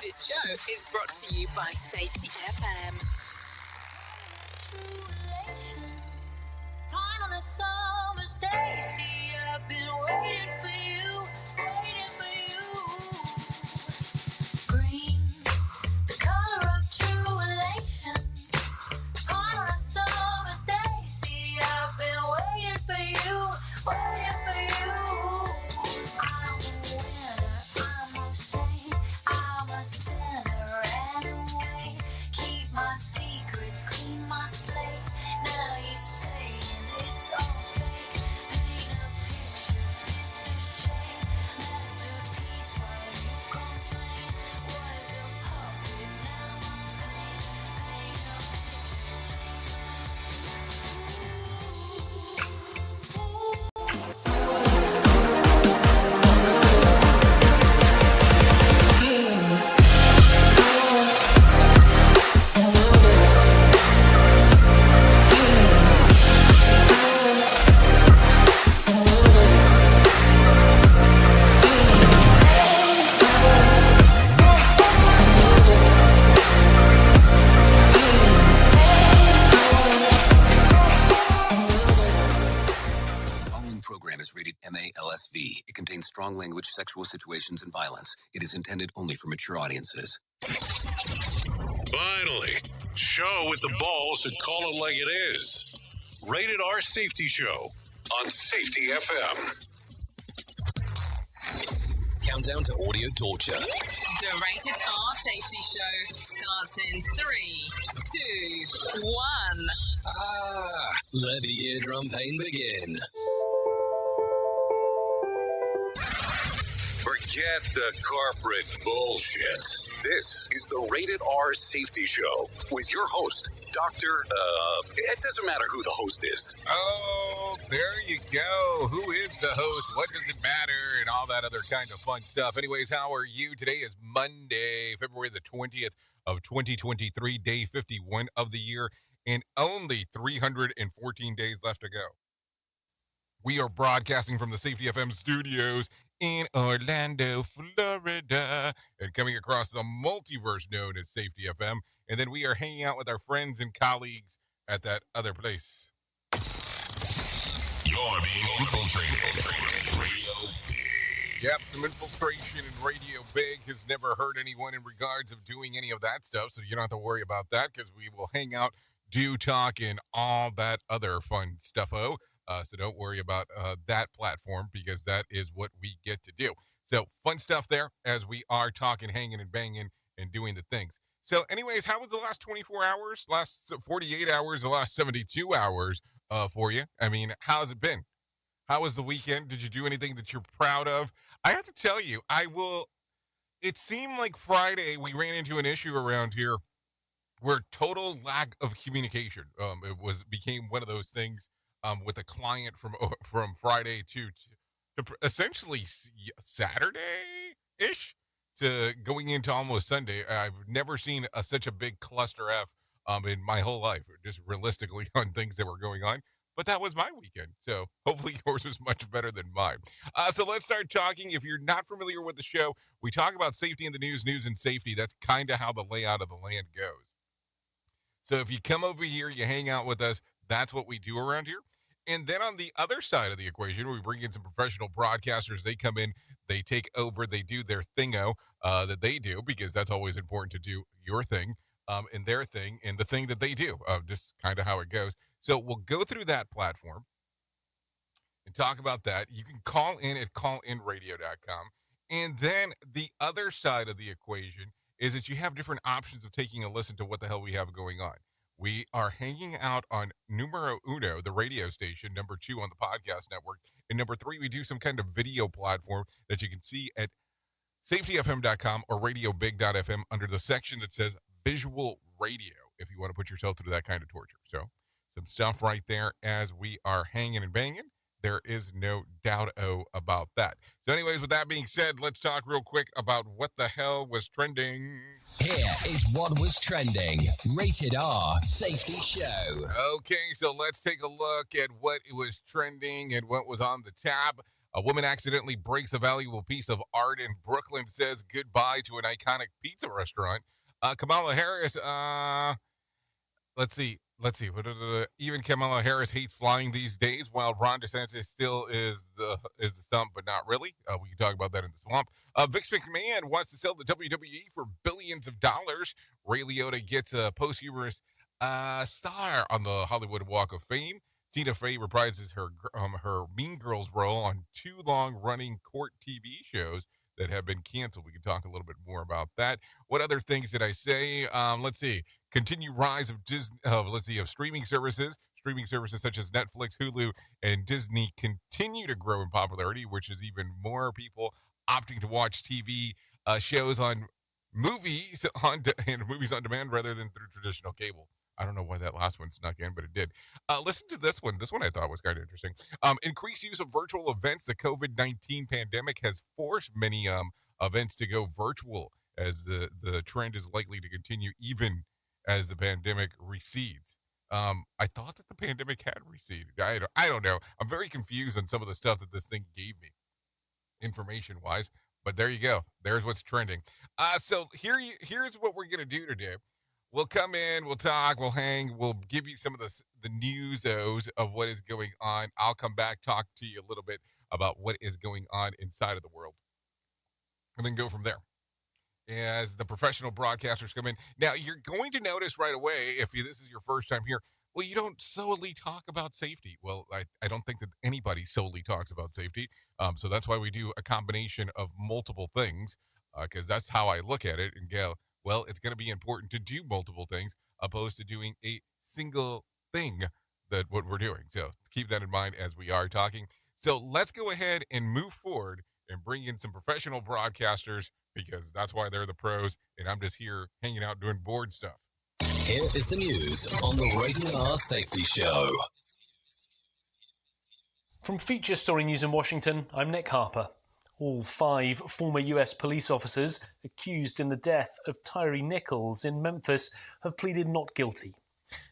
This show is brought to you by Safety FM. Pine on a summer's day, see, I've been waiting for you, waiting for you. Green, the color of true elation. Pine on a summer's day, see, I've been waiting for you, waiting for you. I'm a winner, I'm a saint, I'm a sinner and away. Keep my secrets, clean my slate. Now you're saying it's all fake. Paint a picture, fit the shade. Masterpiece while you complain. Was a puppet, now I'm vain. Paint a picture, change my MA-LSV. It contains strong language, sexual situations, and violence. It is intended only for mature audiences. Finally, show with the balls to call it like it is. Rated R Safety Show on Safety FM. Countdown to audio torture. The Rated R Safety Show starts in 3, 2, 1. Let the eardrum pain begin. Forget the corporate bullshit. This is the Rated R Safety Show with your host, Dr. It doesn't matter who the host is. Oh, there you go. Who is the host? What does it matter? And all that other kind of fun stuff. Anyways, how are you? Today is Monday, February the 20th of 2023, day 51 of the year, and only 314 days left to go. We are broadcasting from the Safety FM studios in Orlando, Florida, and coming across the multiverse known as Safety FM. And then we are hanging out with our friends and colleagues at that other place. You're being infiltrated. Radio Big. Yep, some infiltration in Radio Big has never hurt anyone in regards of doing any of that stuff, so you don't have to worry about that because we will hang out, do talk, and all that other fun stuff-o. So don't worry about that platform because that is what we get to do. So fun stuff there as we are talking, hanging, and banging and doing the things. So anyways, how was the last 24 hours, last 48 hours, the last 72 hours for you? I mean, how's it been? How was the weekend? Did you do anything that you're proud of? I have to tell you, it seemed like Friday we ran into an issue around here where total lack of communication. It became one of those things. With a client from Friday to essentially Saturday-ish to going into almost Sunday. I've never seen such a big cluster F in my whole life, just realistically on things that were going on. But that was my weekend, so hopefully yours was much better than mine. So let's start talking. If you're not familiar with the show, we talk about safety in the news and safety. That's kind of how the layout of the land goes. So if you come over here, you hang out with us, that's what we do around here. And then on the other side of the equation, we bring in some professional broadcasters. They come in, they take over, they do their thingo that they do, because that's always important to do your thing and their thing and the thing that they do. Just kind of how it goes. So we'll go through that platform and talk about that. You can call in at callinradio.com. And then the other side of the equation is that you have different options of taking a listen to what the hell we have going on. We are hanging out on numero uno, the radio station, number 2 on the podcast network, and number 3, we do some kind of video platform that you can see at safetyfm.com or radiobig.fm under the section that says visual radio, if you want to put yourself through that kind of torture. So some stuff right there as we are hanging and banging. There is no doubt about that. So anyways, with that being said, let's talk real quick about what the hell was trending. Here is what was trending. Rated R Safety Show. Okay, so let's take a look at what was trending and what was on the tab. A woman accidentally breaks a valuable piece of art in Brooklyn, says goodbye to an iconic pizza restaurant. Kamala Harris, let's see. Even Kamala Harris hates flying these days, while Ron DeSantis still is the stump, but not really. We can talk about that in the swamp. Vince McMahon wants to sell the WWE for billions of dollars. Ray Liotta gets a posthumous star on the Hollywood Walk of Fame. Tina Fey reprises her Mean Girls role on 2 long-running court TV shows that have been canceled. We can talk a little bit more about that. What other things did I say? Let's see. Continued rise of streaming services. Streaming services such as Netflix, Hulu, and Disney continue to grow in popularity, which is even more people opting to watch TV shows on movies on demand rather than through traditional cable. I don't know why that last one snuck in, but it did. Listen to this one. This one I thought was kind of interesting. Increased use of virtual events. The COVID-19 pandemic has forced many events to go virtual, as the trend is likely to continue even as the pandemic recedes. I thought that the pandemic had receded. I don't know. I'm very confused on some of the stuff that this thing gave me, information-wise. But there you go. There's what's trending. So here's what we're going to do today. We'll come in, we'll talk, we'll hang, we'll give you some of the news-os of what is going on. I'll come back, talk to you a little bit about what is going on inside of the world, and then go from there as the professional broadcasters come in. Now, you're going to notice right away, if this is your first time here, well, you don't solely talk about safety. Well, I don't think that anybody solely talks about safety, so that's why we do a combination of multiple things, because that's how I look at it and go, well, it's going to be important to do multiple things opposed to doing a single thing that what we're doing. So keep that in mind as we are talking. So let's go ahead and move forward and bring in some professional broadcasters, because that's why they're the pros, and I'm just here hanging out doing board stuff. Here is the news on the Rated R Safety Show. From Feature Story News in Washington, I'm Nick Harper. All 5 former US police officers accused in the death of Tyree Nichols in Memphis have pleaded not guilty.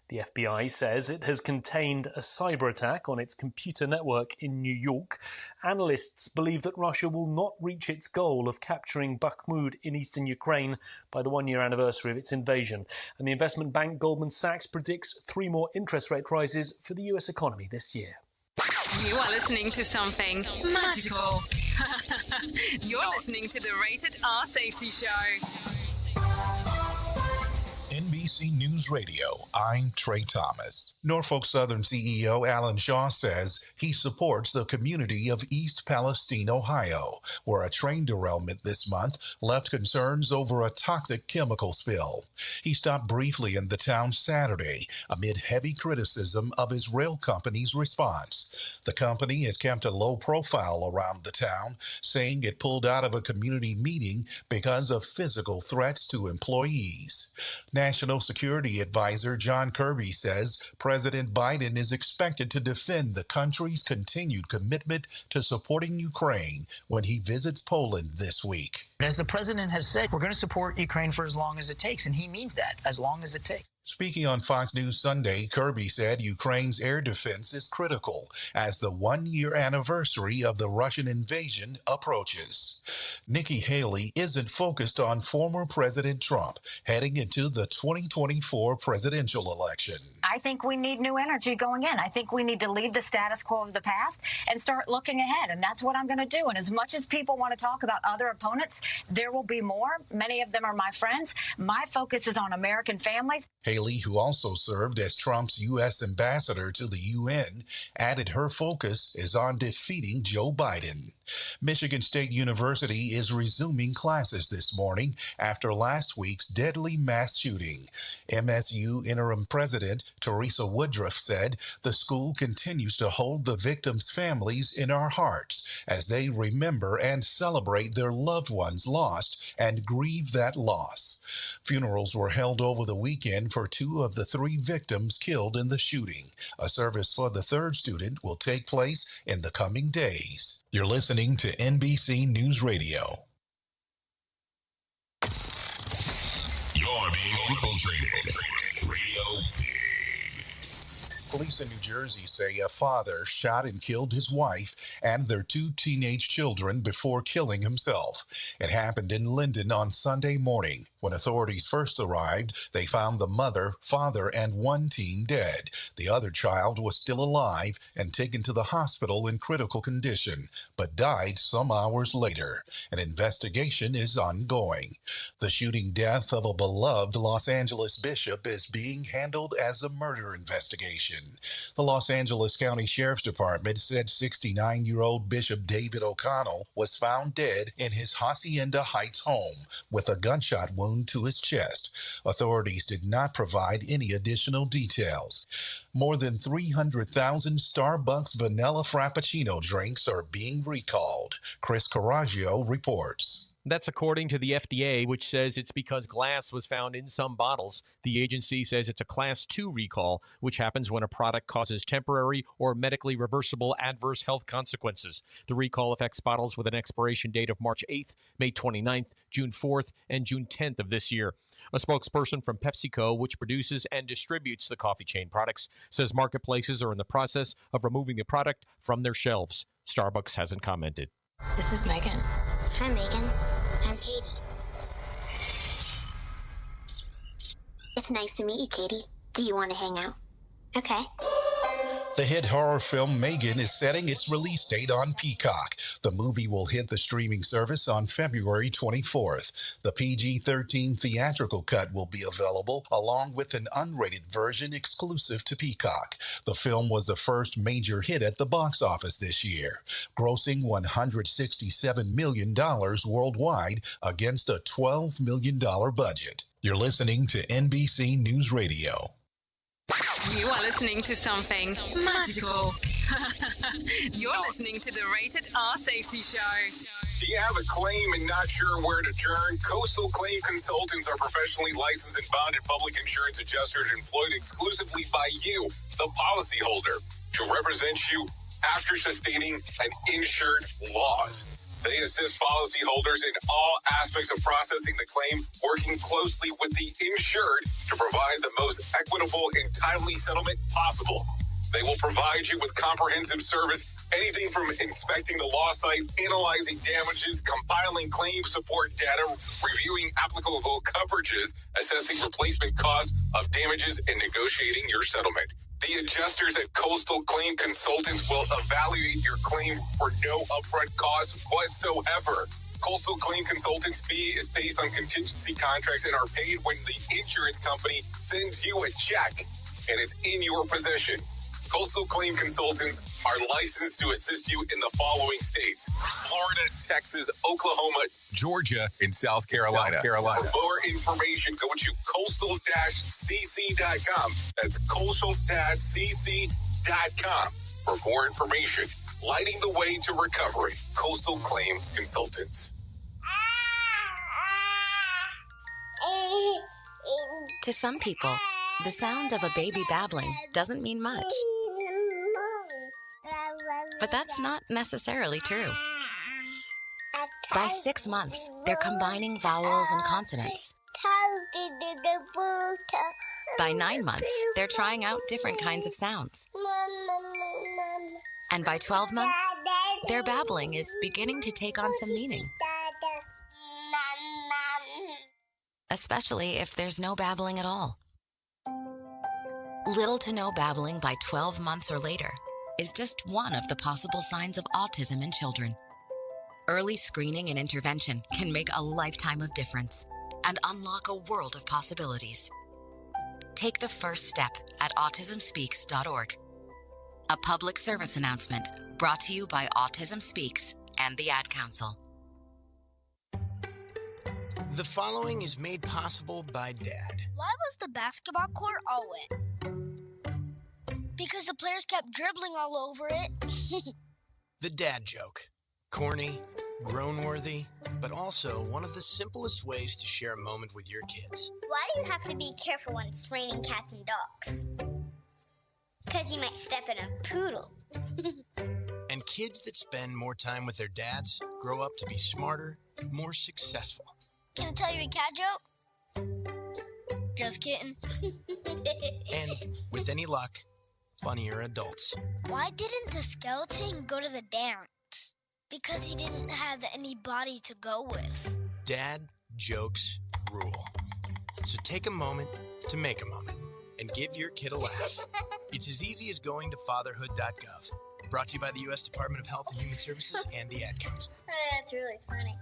The FBI says it has contained a cyber attack on its computer network in New York. Analysts believe that Russia will not reach its goal of capturing Bakhmut in eastern Ukraine by the 1-year anniversary of its invasion. And the investment bank Goldman Sachs predicts 3 more interest rate rises for the US economy this year. You are listening to something magical. You're listening to the Rated R Safety Show. NBC News Radio, I'm Trey Thomas. Norfolk Southern CEO Alan Shaw says he supports the community of East Palestine, Ohio, where a train derailment this month left concerns over a toxic chemical spill. He stopped briefly in the town Saturday amid heavy criticism of his rail company's response. The company has kept a low profile around the town, saying it pulled out of a community meeting because of physical threats to employees. National Security Advisor John Kirby says President Biden is expected to defend the country's continued commitment to supporting Ukraine when he visits Poland this week. As the president has said, we're going to support Ukraine for as long as it takes, and he means that, as long as it takes. Speaking on Fox News Sunday, Kirby said Ukraine's air defense is critical as the 1-year anniversary of the Russian invasion approaches. Nikki Haley isn't focused on former President Trump heading into the 2024 presidential election. I think we need new energy going in. I think we need to leave the status quo of the past and start looking ahead, and that's what I'm going to do. And as much as people want to talk about other opponents, there will be more. Many of them are my friends. My focus is on American families. Haley, who also served as Trump's U.S. ambassador to the UN, added her focus is on defeating Joe Biden. Michigan State University is resuming classes this morning after last week's deadly mass shooting. MSU interim president Teresa Woodruff said the school continues to hold the victims' families in our hearts as they remember and celebrate their loved ones lost and grieve that loss. Funerals were held over the weekend for 2 of the 3 victims killed in the shooting. A service for the 3rd student will take place in the coming days. You're listening to NBC News Radio. You're being infiltrated. Radio Big. Police in New Jersey say a father shot and killed his wife and their 2 teenage children before killing himself. It happened in Linden on Sunday morning. When authorities first arrived, they found the mother, father, and 1 teen dead. The other child was still alive and taken to the hospital in critical condition, but died some hours later. An investigation is ongoing. The shooting death of a beloved Los Angeles bishop is being handled as a murder investigation. The Los Angeles County Sheriff's Department said 69-year-old Bishop David O'Connell was found dead in his Hacienda Heights home with a gunshot wound to his chest. Authorities did not provide any additional details. More than 300,000 Starbucks vanilla Frappuccino drinks are being recalled. Chris Coraggio reports. That's according to the FDA, which says it's because glass was found in some bottles. The agency says it's a Class 2 recall, which happens when a product causes temporary or medically reversible adverse health consequences. The recall affects bottles with an expiration date of March 8th, May 29th, June 4th, and June 10th of this year. A spokesperson from PepsiCo, which produces and distributes the coffee chain products, says marketplaces are in the process of removing the product from their shelves. Starbucks hasn't commented. This is Megan. Hi, Megan. I'm Katie. It's nice to meet you, Katie. Do you want to hang out? Okay. The hit horror film Megan is setting its release date on Peacock. The movie will hit the streaming service on February 24th. The PG-13 theatrical cut will be available, along with an unrated version exclusive to Peacock. The film was the first major hit at the box office this year, grossing $167 million worldwide against a $12 million budget. You're listening to NBC News Radio. You are listening to something magical. You're listening to the Rated R Safety Show. Do you have a claim and not sure where to turn? Coastal Claim Consultants are professionally licensed and bonded public insurance adjusters employed exclusively by you, the policyholder, to represent you after sustaining an insured loss. They assist policyholders in all aspects of processing the claim, working closely with the insured to provide the most equitable and timely settlement possible. They will provide you with comprehensive service, anything from inspecting the loss site, analyzing damages, compiling claim support data, reviewing applicable coverages, assessing replacement costs of damages, and negotiating your settlement. The adjusters at Coastal Claim Consultants will evaluate your claim for no upfront cost whatsoever. Coastal Claim Consultants' fee is based on contingency contracts and are paid when the insurance company sends you a check and it's in your possession. Coastal Claim Consultants are licensed to assist you in the following states: Florida, Texas, Oklahoma, Georgia, and South Carolina. For more information, go to coastal-cc.com. That's coastal-cc.com. For more information, lighting the way to recovery. Coastal Claim Consultants. To some people, the sound of a baby babbling doesn't mean much. But that's not necessarily true. By 6 months, they're combining vowels and consonants. By 9 months, they're trying out different kinds of sounds. And by 12 months, their babbling is beginning to take on some meaning. Especially if there's no babbling at all. Little to no babbling by 12 months or later is just one of the possible signs of autism in children. Early screening and intervention can make a lifetime of difference and unlock a world of possibilities. Take the first step at autismspeaks.org. A public service announcement brought to you by Autism Speaks and the Ad Council. The following is made possible by Dad. Why was the basketball court all wet? Because the players kept dribbling all over it. The dad joke. Corny, grown-worthy, but also one of the simplest ways to share a moment with your kids. Why do you have to be careful when it's raining cats and dogs? Because you might step in a poodle. And kids that spend more time with their dads grow up to be smarter, more successful. Can I tell you a cat joke? Just kidding. And with any luck, funnier adults. Why didn't the skeleton go to the dance? Because he didn't have any body to go with. Dad jokes rule. So take a moment to make a moment and give your kid a laugh. It's as easy as going to fatherhood.gov. Brought to you by the U.S. Department of Health and Human Services and the Ad Council. That's really funny.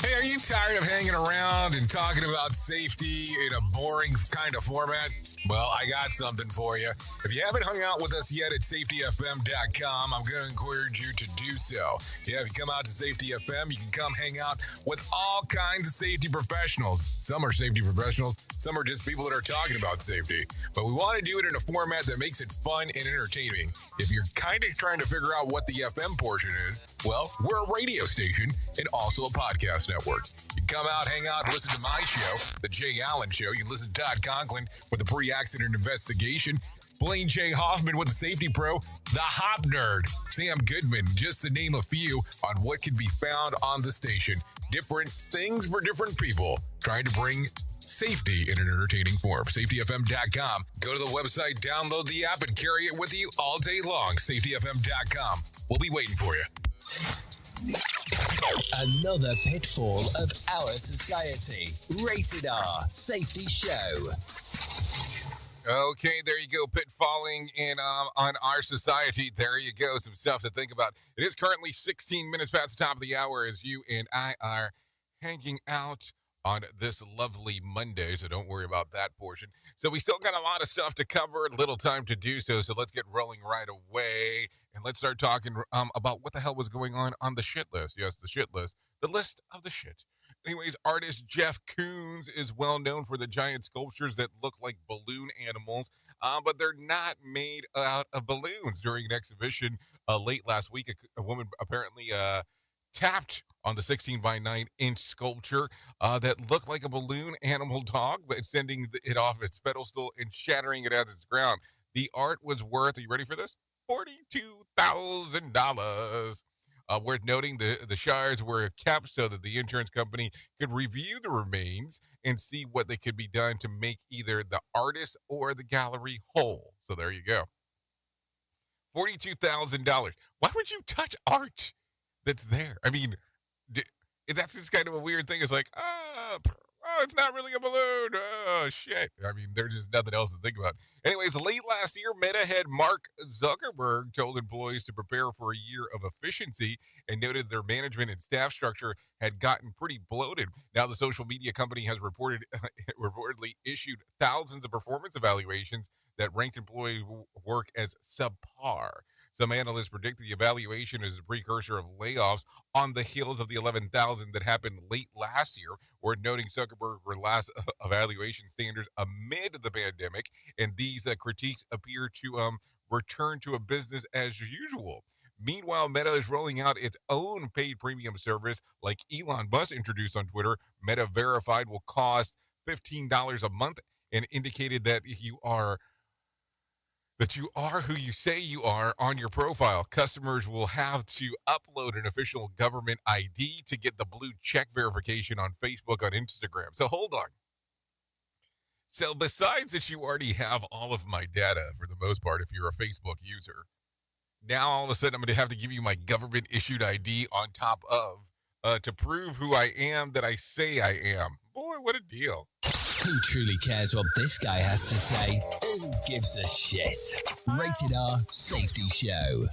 Hey, are you tired of hanging around and talking about safety in a boring kind of format? Well, I got something for you. If you haven't hung out with us yet at safetyfm.com, I'm going to encourage you to do so. Yeah, if you come out to Safety FM, you can come hang out with all kinds of safety professionals. Some are safety professionals, some are just people that are talking about safety. But we want to do it in a format that makes it fun and entertaining. If you're kind of trying to figure out what the FM portion is, well, we're a radio station and also a podcast network. You can come out, hang out, listen to my show, The Jay Allen Show. You can listen to Todd Conklin with the pre-accident investigation, Blaine J. Hoffman with the Safety Pro, the Hop Nerd, Sam Goodman, just to name a few on what can be found on the station. Different things for different people, trying to bring safety in an entertaining form. SafetyFM.com. Go to the website, download the app, and carry it with you all day long. SafetyFM.com. We'll be waiting for you. Another pitfall of our society. Rated R Safety Show. Okay, there you go. Pitfalling in on our society. There you go. Some stuff to think about. It is currently 16 minutes past the top of the hour as you and I are hanging out on this lovely Monday, so don't worry about that portion. So we still got a lot of stuff to cover, little time to do so let's get rolling right away, and let's start talking about what the hell was going on the shit list. Yes, the shit list. The list of the shit. Anyways, artist Jeff Koons is well known for the giant sculptures that look like balloon animals, but they're not made out of balloons. During an exhibition late last week, a woman apparently tapped on the 16 by 9 inch sculpture that looked like a balloon animal dog, but sending it off its pedestal and shattering it at its ground. The art was worth, are you ready for this? $42,000. Worth noting, the shards were kept so that the insurance company could review the remains and see what they could be done to make either the artist or the gallery whole. So there you go. $42,000. Why would you touch art that's there? I mean, that's just kind of a weird thing. It's like, it's not really a balloon. Oh, shit. I mean, there's just nothing else to think about. Anyways, late last year, Meta head Mark Zuckerberg told employees to prepare for a year of efficiency and noted their management and staff structure had gotten pretty bloated. Now, the social media company has reportedly issued thousands of performance evaluations that ranked employee work as subpar. Some analysts predict the evaluation is a precursor of layoffs on the heels of the 11,000 that happened late last year. We're noting Zuckerberg relaxed evaluation standards amid the pandemic, and these critiques appear to return to a business as usual. Meanwhile, Meta is rolling out its own paid premium service like Elon Musk introduced on Twitter. Meta Verified will cost $15 a month and indicated that you are who you say you are on your profile. Customers will have to upload an official government ID to get the blue check verification on Facebook, on Instagram. So hold on. So besides that, you already have all of my data for the most part if you're a Facebook user. Now all of a sudden I'm going to have to give you my government issued ID on top of to prove who I am that I say I am. Boy, what a deal. Who truly cares what this guy has to say? Who gives a shit? Rated R Safety Show.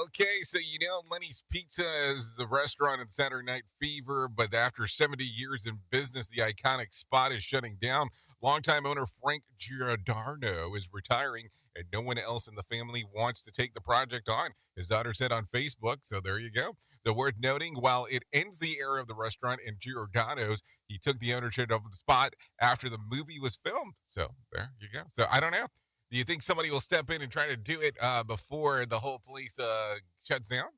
Okay, so you know Lenny's Pizza is the restaurant in Saturday Night Fever, but after 70 years in business, the iconic spot is shutting down. Longtime owner Frank Giordano is retiring, and no one else in the family wants to take the project on. His daughter said on Facebook, so there you go. So worth noting, while it ends the era of the restaurant in Giordano's, he took the ownership of the spot after the movie was filmed. So there you go. So I don't know. Do you think somebody will step in and try to do it before the whole place shuts down?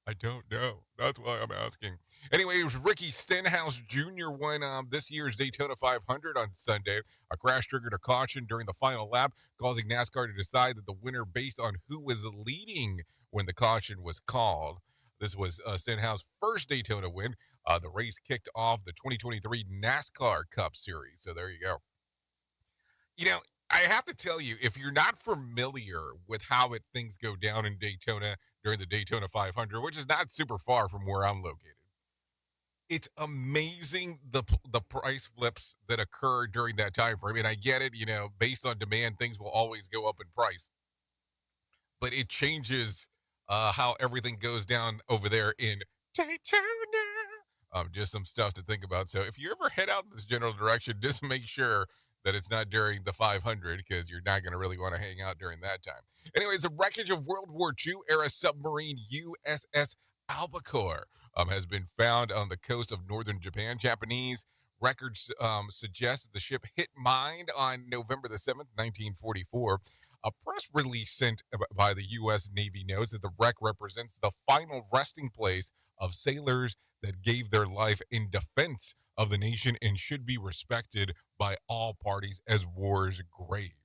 I don't know. That's why I'm asking. Anyway, it was Ricky Stenhouse Jr. won this year's Daytona 500 on Sunday. A crash triggered a caution during the final lap, causing NASCAR to decide that the winner based on who was leading when the caution was called. This was Stenhouse's first Daytona win. The race kicked off the 2023 NASCAR Cup Series. So there you go. You know, I have to tell you, if you're not familiar with how things go down in Daytona during the Daytona 500, which is not super far from where I'm located, it's amazing the price flips that occur during that time frame. And I get it, based on demand, things will always go up in price, but it changes how everything goes down over there in Daytona. Just some stuff to think about. So if you ever head out in this general direction, just make sure that it's not during the 500 because you're not going to really want to hang out during that time. Anyways, the wreckage of World War II era submarine USS Albacore has been found on the coast of northern Japan. Japanese records suggest that the ship hit mine on November the 7th, 1944. A press release sent by the U.S. Navy notes that the wreck represents the final resting place of sailors that gave their life in defense of the nation and should be respected by all parties as war's grave.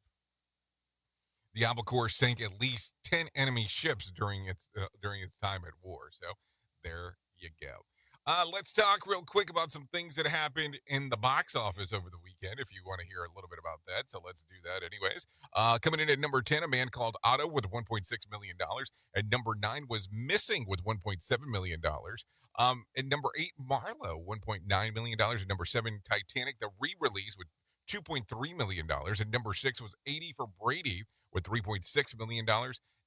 The Albacore sank at least 10 enemy ships during its time at war. So there you go. Let's talk real quick about some things that happened in the box office over the weekend, if you want to hear a little bit about that. So let's do that anyways. Coming in at number 10, A Man Called Otto with $1.6 million. At number 9 was Missing with $1.7 million. At number 8, Marlowe, $1.9 million. At number 7, Titanic, the re-release with $2.3 million. At number 6 was 80 for Brady with $3.6 million.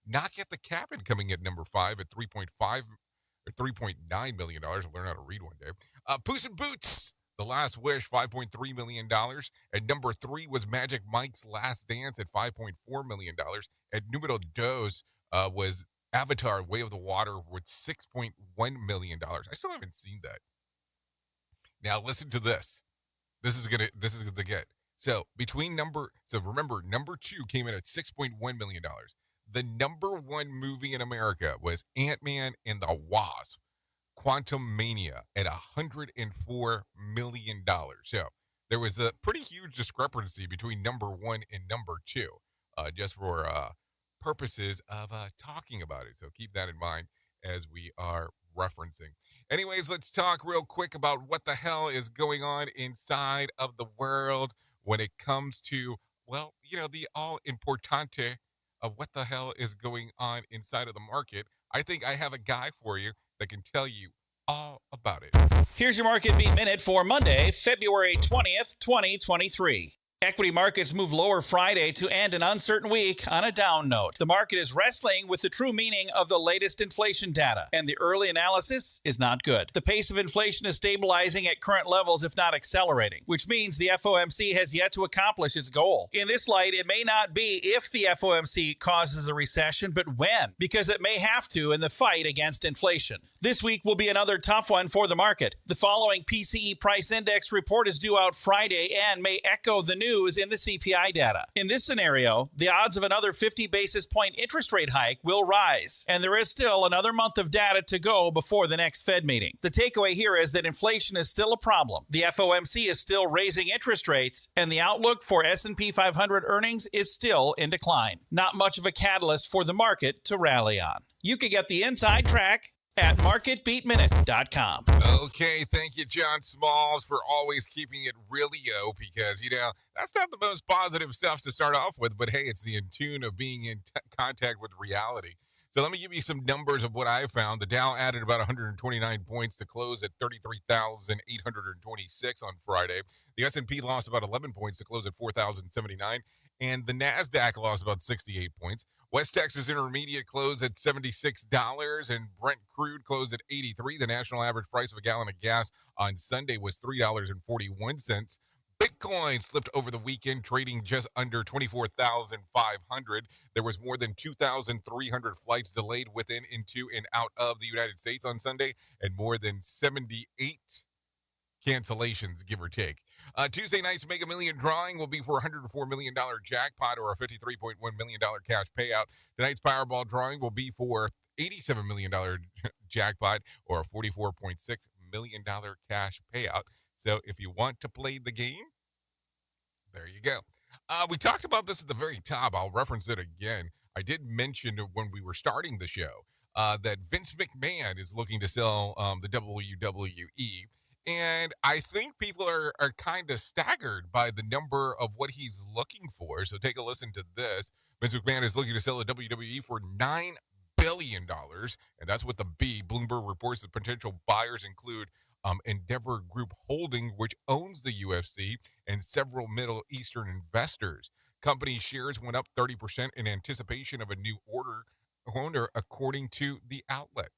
Knock at the Cabin coming at number 5 at $3.9 million. I'll learn how to read one day. Puss in Boots, The Last Wish, $5.3 million. At number 3 was Magic Mike's Last Dance at $5.4 million. At numero dos was Avatar, Way of the Water with $6.1 million. I still haven't seen that. Now listen to this. This is the get. So remember, number 2 came in at $6.1 million. The number 1 movie in America was Ant-Man and the Wasp, Quantumania, at $104 million. So there was a pretty huge discrepancy between number 1 and number 2, just for purposes of talking about it. So keep that in mind as we are referencing. Anyways, let's talk real quick about what the hell is going on inside of the world when it comes to, the all importante of what the hell is going on inside of the market. I think I have a guy for you that can tell you all about it. Here's your Market Beat Minute for Monday, February 20th, 2023. Equity markets move lower Friday to end an uncertain week on a down note. The market is wrestling with the true meaning of the latest inflation data, and the early analysis is not good. The pace of inflation is stabilizing at current levels, if not accelerating, which means the FOMC has yet to accomplish its goal. In this light, it may not be if the FOMC causes a recession, but when, because it may have to in the fight against inflation. This week will be another tough one for the market. The following PCE price index report is due out Friday and may echo the news in the CPI data. In this scenario, the odds of another 50 basis point interest rate hike will rise, and there is still another month of data to go before the next Fed meeting. The takeaway here is that inflation is still a problem. The FOMC is still raising interest rates, and the outlook for S&P 500 earnings is still in decline. Not much of a catalyst for the market to rally on. You can get the inside track at marketbeatminute.com. Okay, thank you, John Smalls, for always keeping it really because, that's not the most positive stuff to start off with, but hey, it's the in tune of being in contact with reality. So let me give you some numbers of what I found. The Dow added about 129 points to close at 33,826 on Friday. The S&P lost about 11 points to close at 4,079. And the NASDAQ lost about 68 points. West Texas Intermediate closed at $76, and Brent crude closed at $83. The national average price of a gallon of gas on Sunday was $3.41. Bitcoin slipped over the weekend, trading just under 24,500. There was more than 2,300 flights delayed within, into, and out of the United States on Sunday, and more than 78 cancellations, give or take. Tuesday night's Mega Million drawing will be for a $104 million jackpot or a $53.1 million cash payout. Tonight's Powerball drawing will be for $87 million jackpot or a $44.6 million cash payout. So if you want to play the game, there you go. We talked about this at the very top. I'll reference it again. I did mention when we were starting the show that Vince McMahon is looking to sell the WWE. And I think people are kind of staggered by the number of what he's looking for. So take a listen to this. Vince McMahon is looking to sell the WWE for $9 billion, and that's with the B. Bloomberg reports that potential buyers include Endeavor Group Holding, which owns the UFC, and several Middle Eastern investors. Company shares went up 30% in anticipation of a new owner, according to the outlet.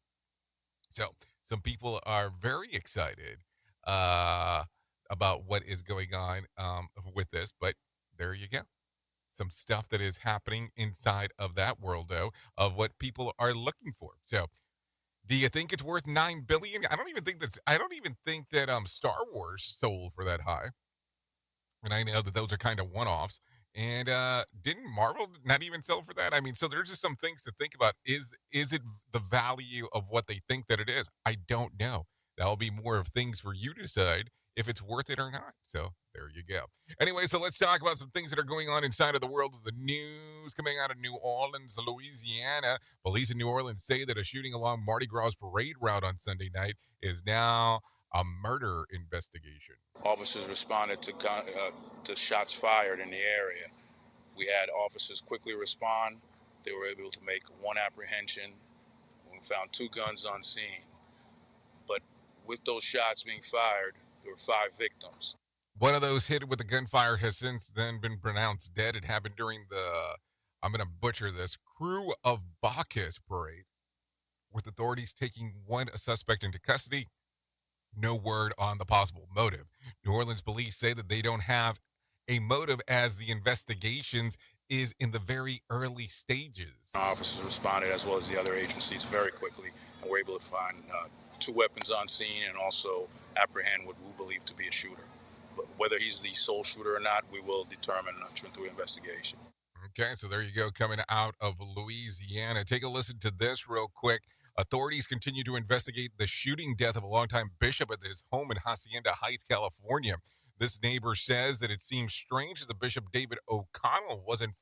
So some people are very excited about what is going on with this, but there you go. Some stuff that is happening inside of that world, though, of what people are looking for. So, do you think it's worth $9 billion? I don't even think that Star Wars sold for that high. And I know that those are kind of one-offs. And didn't Marvel not even sell for that? I mean, so there's just some things to think about. Is it the value of what they think that it is? I don't know. That'll be more of things for you to decide if it's worth it or not. So there you go. Anyway, so let's talk about some things that are going on inside of the world of the news. Coming out of New Orleans, Louisiana, police in New Orleans say that a shooting along Mardi Gras parade route on Sunday night is now a murder investigation. Officers responded to shots fired in the area. We had officers quickly respond. They were able to make one apprehension. We found 2 guns on scene. But with those shots being fired, there were 5 victims. One of those hit with a gunfire has since then been pronounced dead. It happened during the, I'm going to butcher this, Crew of Bacchus parade, with authorities taking one suspect into custody. No word on the possible motive. New Orleans police say that they don't have a motive as the investigations is in the very early stages. Officers responded, as well as the other agencies, very quickly, and were able to find 2 weapons on scene and also apprehend what we believe to be a shooter. But whether he's the sole shooter or not, we will determine through investigation. Okay, so there you go, coming out of Louisiana. Take a listen to this real quick. Authorities continue to investigate the shooting death of a longtime bishop at his home in Hacienda Heights, California. This neighbor says that it seems strange that the Bishop David O'Connell wasn't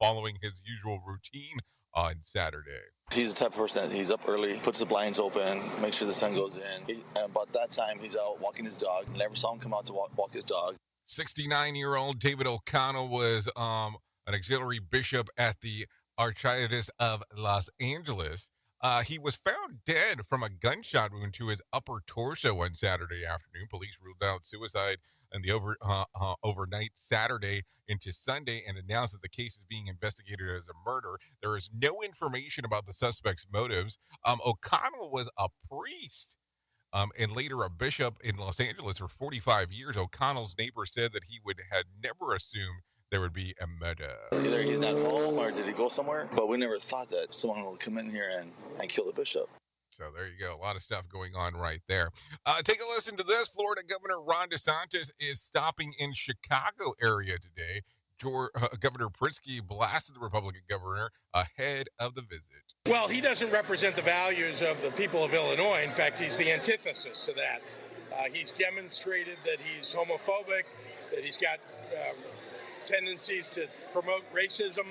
following his usual routine on Saturday. He's the type of person that he's up early, puts the blinds open, makes sure the sun goes in. And about that time, he's out walking his dog. Never saw him come out to walk his dog. 69-year-old David O'Connell was an auxiliary bishop at the Archdiocese of Los Angeles. He was found dead from a gunshot wound to his upper torso on Saturday afternoon. Police ruled out suicide in the overnight Saturday into Sunday and announced that the case is being investigated as a murder. There is no information about the suspect's motives. O'Connell was a priest and later a bishop in Los Angeles for 45 years. O'Connell's neighbor said that he had never assumed there would be a murder. Either he's not home or did he go somewhere? But we never thought that someone would come in here and kill the bishop. So there you go. A lot of stuff going on right there. Take a listen to this. Florida Governor Ron DeSantis is stopping in Chicago area today. Governor Pritzker blasted the Republican governor ahead of the visit. Well, he doesn't represent the values of the people of Illinois. In fact, he's the antithesis to that. He's demonstrated that he's homophobic, that he's got tendencies to promote racism.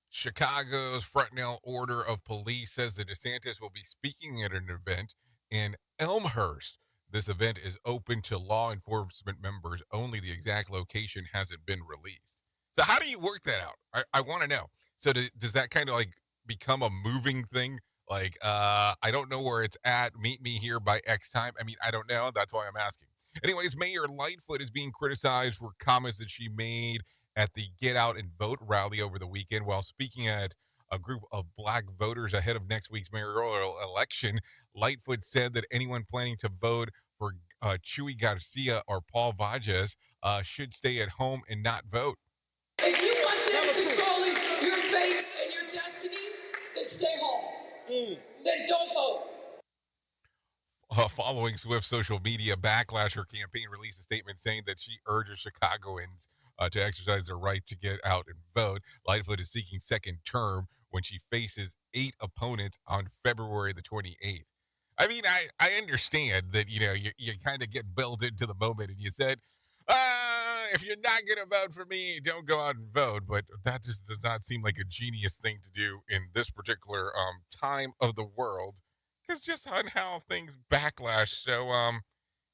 Chicago's Fraternal Order of Police says that DeSantis will be speaking at an event in Elmhurst. This event is open to law enforcement members only. The exact location hasn't been released. So how do you work that out? I want to know. So does that kind of like become a moving thing? Like, I don't know where it's at. Meet me here by X time. I mean, I don't know. That's why I'm asking. Anyways, Mayor Lightfoot is being criticized for comments that she made at the Get Out and Vote rally over the weekend while speaking at a group of black voters ahead of next week's mayoral election. Lightfoot said that anyone planning to vote for Chuy Garcia or Paul Vages should stay at home and not vote. If you want them controlling your fate and your destiny, then stay home. Then don't vote. Following swift social media backlash, her campaign released a statement saying that she urges Chicagoans to exercise their right to get out and vote. Lightfoot is seeking second term when she faces 8 opponents on February the 28th. I mean, I understand that, you kind of get built into the moment and you said, if you're not going to vote for me, don't go out and vote. But that just does not seem like a genius thing to do in this particular time of the world. Because just on how things backlash. So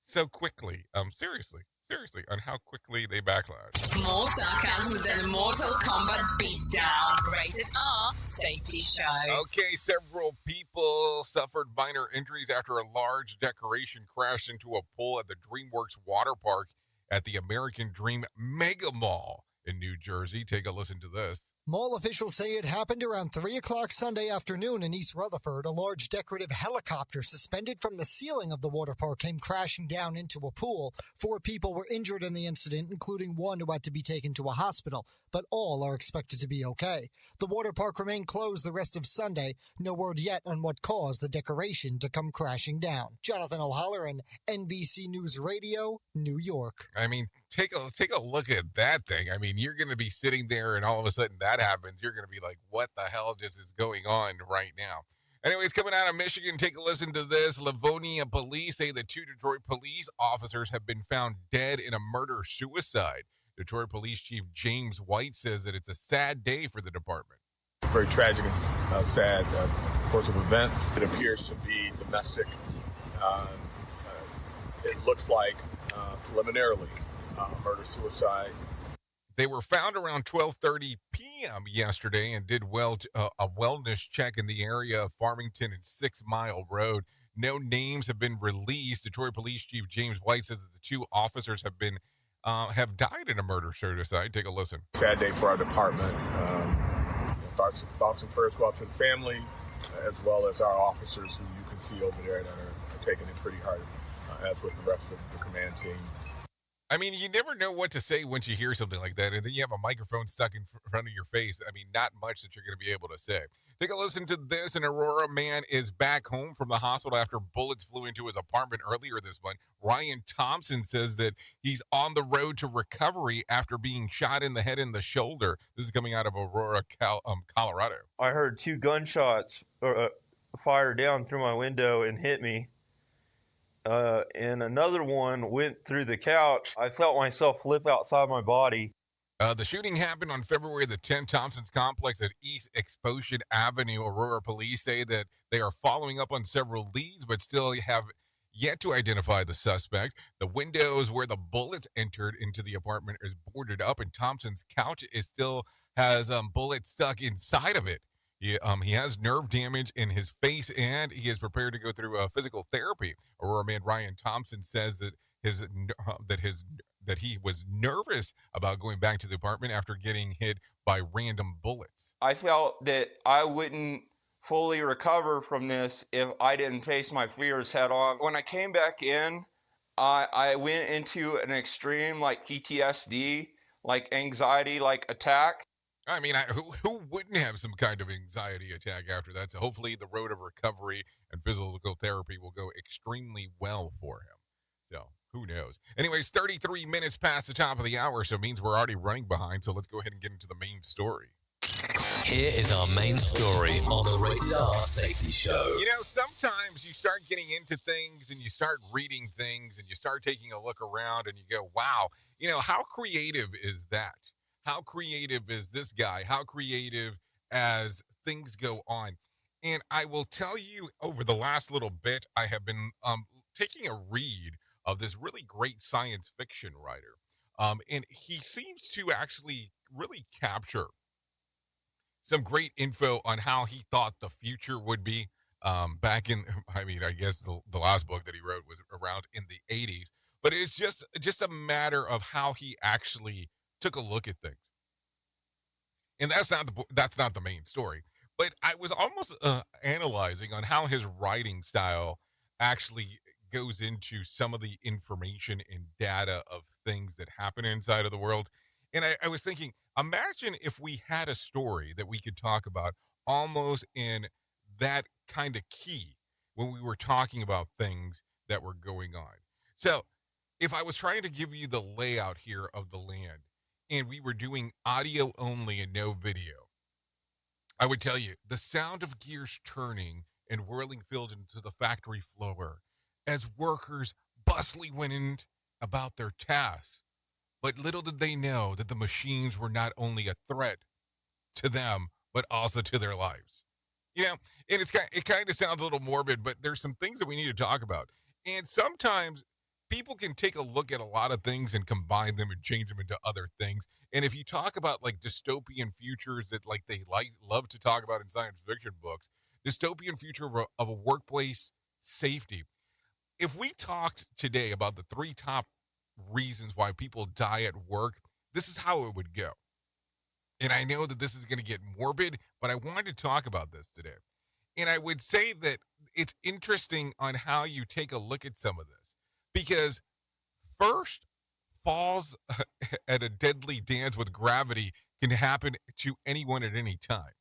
so quickly. Seriously, on how quickly they backlash. More sarcasm than a Mortal Kombat beatdown. Rated R Safety Show. Okay, several people suffered minor injuries after a large decoration crashed into a pool at the DreamWorks water park at the American Dream Mega Mall in New Jersey. Take a listen to this. Mall officials say it happened around 3 o'clock Sunday afternoon in East Rutherford. A large decorative helicopter suspended from the ceiling of the water park came crashing down into a pool. 4 people were injured in the incident, including one who had to be taken to a hospital, but all are expected to be okay. The water park remained closed the rest of Sunday. No word yet on what caused the decoration to come crashing down. Jonathan O'Halloran, NBC News Radio, New York. I mean, take a look at that thing. I mean, you're going to be sitting there and all of a sudden that happens. You're going to be like, what the hell just is going on right now? Anyways, coming out of Michigan, take a listen to this. Livonia police say the 2 Detroit police officers have been found dead in a murder-suicide. Detroit Police Chief James White says that it's a sad day for the department. Very tragic and sad course of events. It appears to be domestic. It looks like preliminarily murder-suicide. They were found around 12:30 p.m. yesterday and did a wellness check in the area of Farmington and 6 Mile Road. No names have been released. Detroit Police Chief James White says that the 2 officers have died in a murder-suicide. Take a listen. Sad day for our department. Thoughts and prayers go out to the family, as well as our officers who you can see over there that are taking it pretty hard, as with the rest of the command team. I mean, you never know what to say once you hear something like that, and then you have a microphone stuck in front of your face. I mean, not much that you're going to be able to say. Take a listen to this. An Aurora man is back home from the hospital after bullets flew into his apartment earlier this month. Ryan Thompson says that he's on the road to recovery after being shot in the head and the shoulder. This is coming out of Aurora, Colorado. I heard 2 gunshots fire down through my window and hit me. And another one went through the couch. I felt myself flip outside my body. The shooting happened on February the 10th. Thompson's complex at East Exposition Avenue. Aurora police say that they are following up on several leads, but still have yet to identify the suspect. The windows where the bullets entered into the apartment is boarded up, and Thompson's couch still has bullets stuck inside of it. He has nerve damage in his face, and he is prepared to go through physical therapy. Aurora man Ryan Thompson says that he was nervous about going back to the apartment after getting hit by random bullets. I felt that I wouldn't fully recover from this if I didn't face my fears head on. When I came back in, I went into an extreme PTSD, anxiety attack. I mean, who wouldn't have some kind of anxiety attack after that? So hopefully the road of recovery and physical therapy will go extremely well for him. So who knows? Anyways, 33 minutes past the top of the hour, so it means we're already running behind. So let's go ahead and get into the main story. Here is our main story on the Rated R Safety Show. You know, sometimes you start getting into things and you start reading things and you start taking a look around and you go, wow, how creative is that? How creative is this guy? How creative as things go on? And I will tell you, over the last little bit, I have been taking a read of this really great science fiction writer. And he seems to actually really capture some great info on how he thought the future would be back in, I guess the last book that he wrote was around in the 80s. But it's just a matter of how he actually took a look at things. And that's not the main story. But I was almost analyzing on how his writing style actually goes into some of the information and data of things that happen inside of the world. And I was thinking, imagine if we had a story that we could talk about almost in that kind of key when we were talking about things that were going on. So if I was trying to give you the layout here of the land and we were doing audio only and no video, I would tell you the sound of gears turning and whirling filled into the factory floor as workers bustily went in about their tasks. But little did they know that the machines were not only a threat to them, but also to their lives. And it kind of sounds a little morbid, but there's some things that we need to talk about. And sometimes people can take a look at a lot of things and combine them and change them into other things. And if you talk about like dystopian futures that like they love to talk about in science fiction books, dystopian future of a workplace safety. If we talked today about the 3 top reasons why people die at work, this is how it would go. And I know that this is going to get morbid, but I wanted to talk about this today. And I would say that it's interesting on how you take a look at some of this. Because first, falls at a deadly dance with gravity can happen to anyone at any time.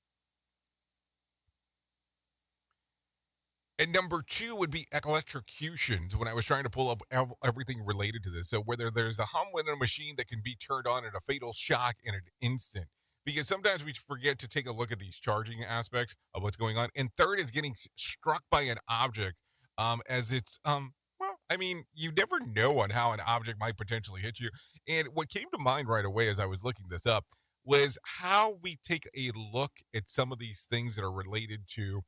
And number 2 would be electrocutions when I was trying to pull up everything related to this. So whether there's a hum in a machine that can be turned on in a fatal shock in an instant. Because sometimes we forget to take a look at these charging aspects of what's going on. And third is getting struck by an object as it's, well, I mean, you never know on how an object might potentially hit you. And what came to mind right away as I was looking this up was how we take a look at some of these things that are related to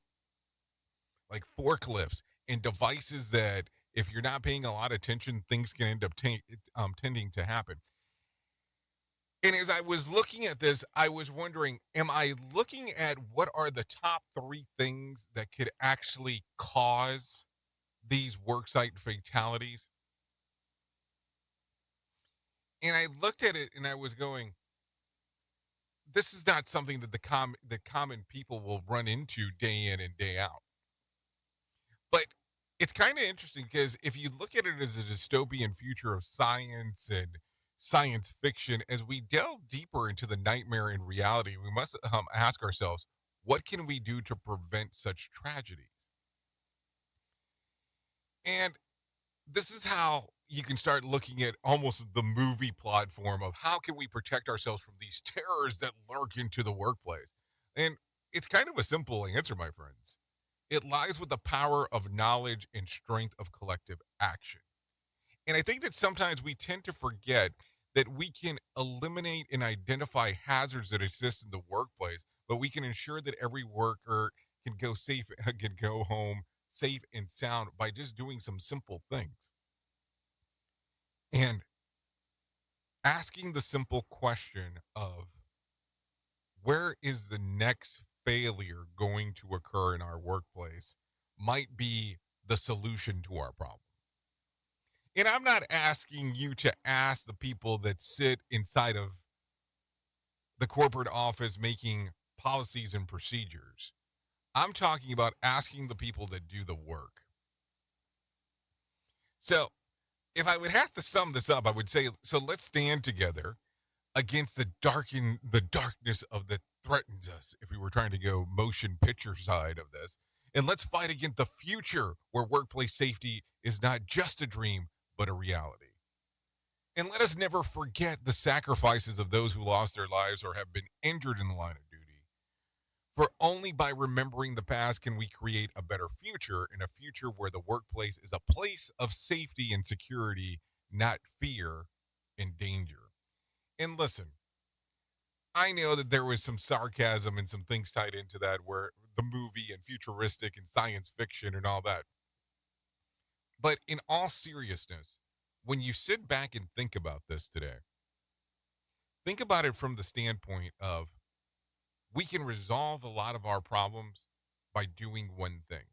like forklifts and devices that if you're not paying a lot of attention, things can end up tending to happen. And as I was looking at this, I was wondering, am I looking at what are the top 3 things that could actually cause these worksite fatalities? And I looked at it and I was going, this is not something that the common people will run into day in and day out. But it's kind of interesting because if you look at it as a dystopian future of science and science fiction, as we delve deeper into the nightmare in reality, we must ask ourselves, what can we do to prevent such tragedies? And this is how you can start looking at almost the movie platform of how can we protect ourselves from these terrors that lurk into the workplace? And it's kind of a simple answer, my friends. It lies with the power of knowledge and strength of collective action. And I think that sometimes we tend to forget that we can eliminate and identify hazards that exist in the workplace, but we can ensure that every worker can go home safe and sound by just doing some simple things. And asking the simple question of where is the next failure going to occur in our workplace might be the solution to our problem. And I'm not asking you to ask the people that sit inside of the corporate office making policies and procedures. I'm talking about asking the people that do the work. So if I would have to sum this up, I would say, so let's stand together against the darkness of that threatens us if we were trying to go motion picture side of this. And let's fight against the future where workplace safety is not just a dream, but a reality. And let us never forget the sacrifices of those who lost their lives or have been injured in the line of duty. For only by remembering the past can we create a better future, and a future where the workplace is a place of safety and security, not fear and danger. And listen, I know that there was some sarcasm and some things tied into that where the movie and futuristic and science fiction and all that. But in all seriousness, when you sit back and think about this today, think about it from the standpoint of we can resolve a lot of our problems by doing one thing,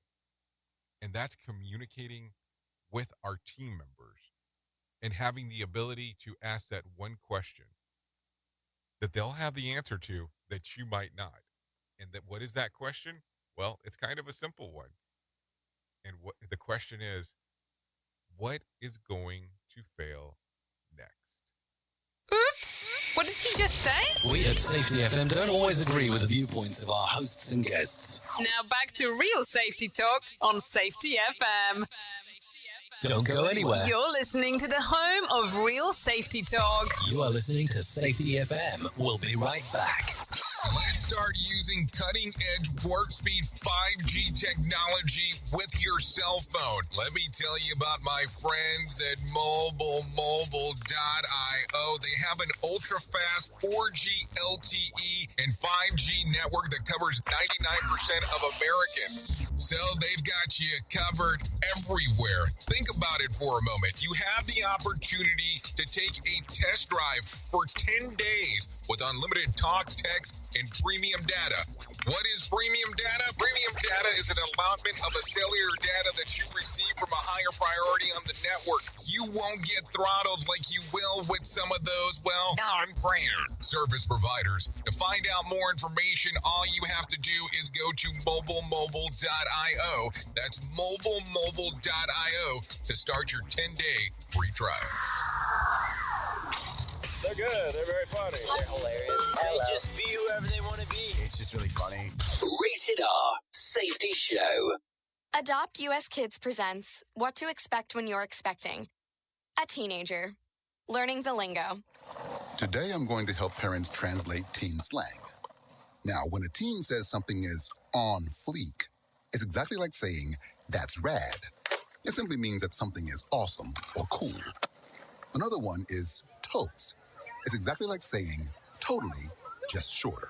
and that's communicating with our team members and having the ability to ask that one question that they'll have the answer to that you might not. And that what is that question? Well, it's kind of a simple one. And what the question is, what is going to fail next? Oops! What did he just say? We at Safety FM don't always agree with the viewpoints of our hosts and guests. Now back to real safety talk on Safety FM. Don't go anywhere. You're listening to the home of real safety talk. You are listening to Safety FM. We'll be right back. Let's start using cutting-edge warp speed 5G technology with your cell phone. Let me tell you about my friends at mobile.io. They have an ultra-fast 4G LTE and 5G network that covers 99% of Americans. So they've got you covered everywhere. Think about it for a moment. You have the opportunity to take a test drive for 10 days with unlimited talk, text, and premium data. What is premium data? Premium data is an allotment of a cellular data that you receive from a higher priority on the network. You won't get throttled like you will with some of those, well, non-brand service providers. To find out more information, all you have to do is go to mobilemobile.io. That's mobilemobile.io to start your 10-day free trial. They're good. They're very funny. They're hilarious. They just be whoever they want to be. It's just really funny. Rated R Safety Show. Adopt US Kids presents What to Expect When You're Expecting. A teenager. Learning the lingo. Today I'm going to help parents translate teen slang. Now, when a teen says something is on fleek, it's exactly like saying, that's rad. It simply means that something is awesome or cool. Another one is totes. It's exactly like saying totally, just shorter.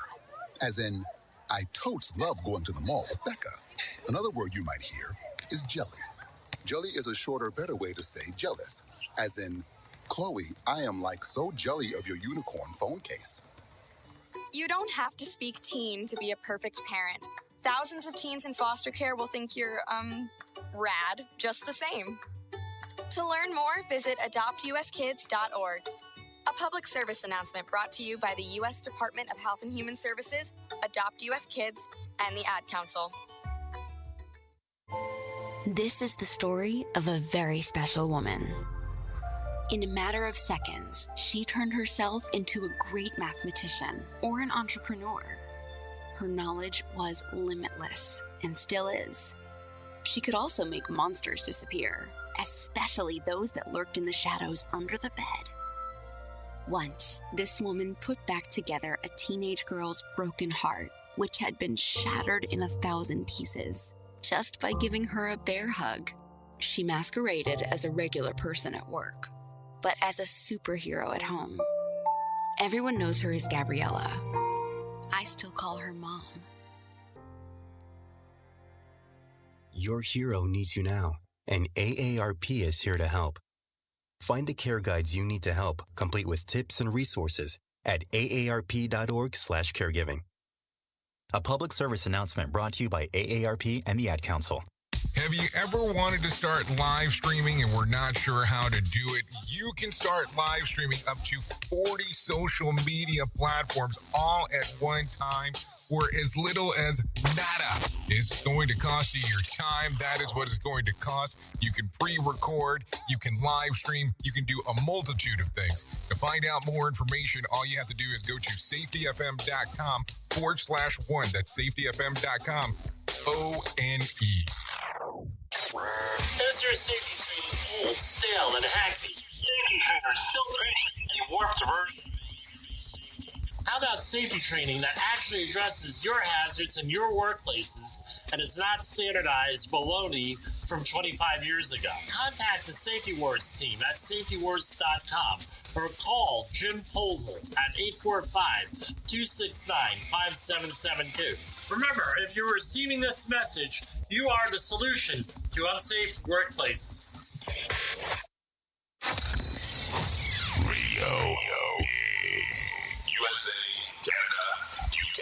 As in, I totes love going to the mall with Becca. Another word you might hear is jelly. Jelly is a shorter, better way to say jealous. As in, Chloe, I am like so jelly of your unicorn phone case. You don't have to speak teen to be a perfect parent. Thousands of teens in foster care will think you're, rad just the same. To learn more, visit adoptuskids.org. A public service announcement brought to you by the U.S. Department of Health and Human Services, Adopt U.S. Kids, and the Ad Council. This is the story of a very special woman. In a matter of seconds, she turned herself into a great mathematician or an entrepreneur. Her knowledge was limitless and still is. She could also make monsters disappear, especially those that lurked in the shadows under the bed. Once, this woman put back together a teenage girl's broken heart, which had been shattered in 1,000 pieces, just by giving her a bear hug. She masqueraded as a regular person at work, but as a superhero at home. Everyone knows her as Gabriella. I still call her Mom. Your hero needs you now, and AARP is here to help. Find the care guides you need to help, complete with tips and resources at aarp.org/caregiving. A public service announcement brought to you by AARP and the Ad Council. Have you ever wanted to start live streaming and were not sure how to do it? You can start live streaming up to 40 social media platforms all at one time for as little as nada. It's going to cost you your time. That is what it's going to cost. You can pre-record, you can live stream, you can do a multitude of things. To find out more information, all you have to do is go to safetyfm.com/one. That's safetyfm.com, ONE. As your safety training old, stale, and hackney, safety trainers still preaching a warped version. How about safety training that actually addresses your hazards in your workplaces and is not standardized baloney from 25 years ago? Contact the Safety Wars team at safetywars.com or call Jim Posel at 845-269-5772. Remember, if you're receiving this message, you are the solution to unsafe workplaces. Radio. USA, Canada, UK.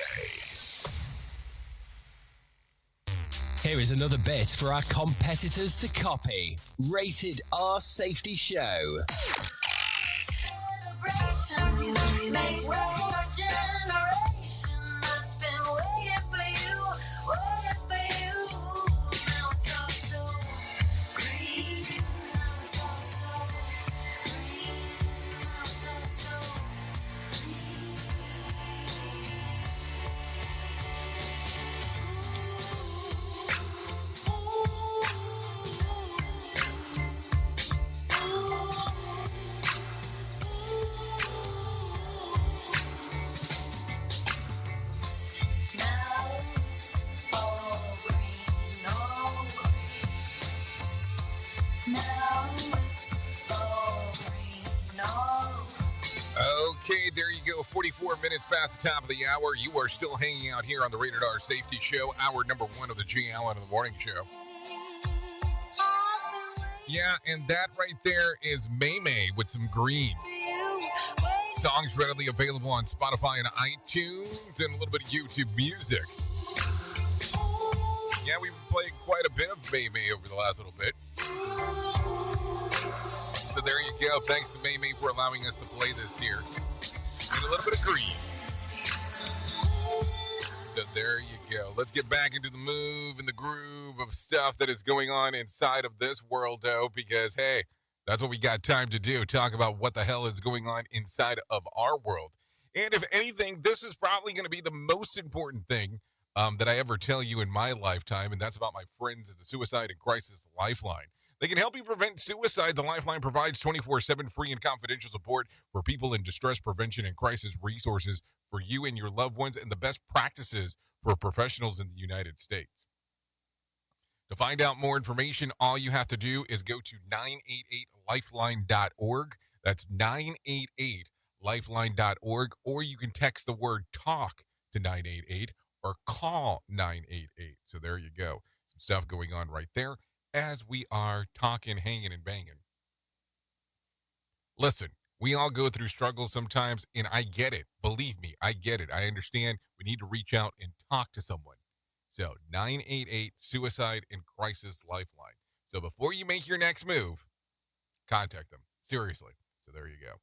Here is another bit for our competitors to copy. Rated R Safety Show. Celebration, make way for generation that's been waiting for you, waiting for you. Now it's all so green, now it's all so green, now it's all so green. Okay, there you go. 44 minutes past the top of the hour. You are still hanging out here on the Rated R Safety Show, hour number 1 of the Jay Allen in the Morning Show. Yeah, and that right there is May May with some green. Songs readily available on Spotify and iTunes and a little bit of YouTube music. Yeah, we've been playing quite a bit of May May over the last little bit. So there you go. Thanks to May May for allowing us to play this here. And a little bit of green. So there you go. Let's get back into the move and the groove of stuff that is going on inside of this world, though, because, hey, that's what we got time to do. Talk about what the hell is going on inside of our world. And if anything, this is probably going to be the most important thing that I ever tell you in my lifetime, and that's about my friends at the Suicide and Crisis Lifeline. They can help you prevent suicide. The Lifeline provides 24/7 free and confidential support for people in distress prevention and crisis resources for you and your loved ones, and the best practices for professionals in the United States. To find out more information, all you have to do is go to 988lifeline.org. That's 988lifeline.org, or you can text the word TALK to 988 or call 988. So there you go. Some stuff going on right there as we are talking, hanging, and banging. Listen, we all go through struggles sometimes, and I get it. Believe me, I get it. I understand we need to reach out and talk to someone. So 988 Suicide and Crisis Lifeline. So before you make your next move, contact them. Seriously. So there you go.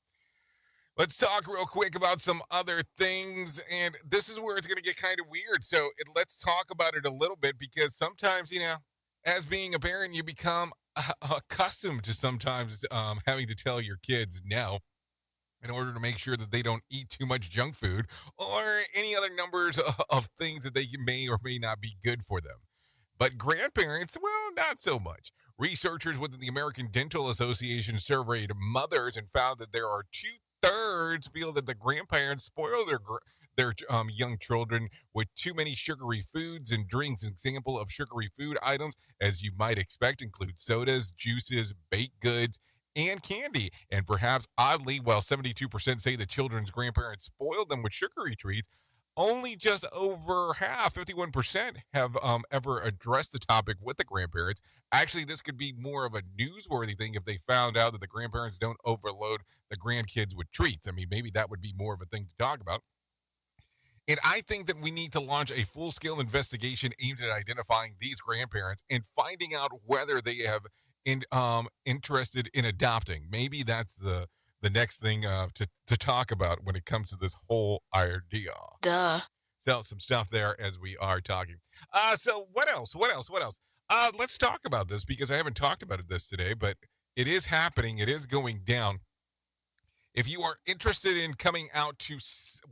Let's talk real quick about some other things, and this is where it's going to get kind of weird. So let's talk about it a little bit, because sometimes, as being a parent, you become accustomed to sometimes having to tell your kids no in order to make sure that they don't eat too much junk food or any other numbers of things that they may or may not be good for them. But grandparents, well, not so much. Researchers within the American Dental Association surveyed mothers and found that there are 2/3 feel that the grandparents spoil their young children with too many sugary foods and drinks. An example of sugary food items, as you might expect, include sodas, juices, baked goods, and candy. And perhaps oddly, while 72% say the children's grandparents spoiled them with sugary treats, only just over half, 51%, have ever addressed the topic with the grandparents. Actually, this could be more of a newsworthy thing if they found out that the grandparents don't overload the grandkids with treats. I mean, maybe that would be more of a thing to talk about. And I think that we need to launch a full-scale investigation aimed at identifying these grandparents and finding out whether they have interested in adopting. Maybe that's the next thing to talk about when it comes to this whole idea. Duh. So some stuff there as we are talking. So what else? Let's talk about this, because I haven't talked about this today, but it is happening. It is going down. If you are interested in coming out to,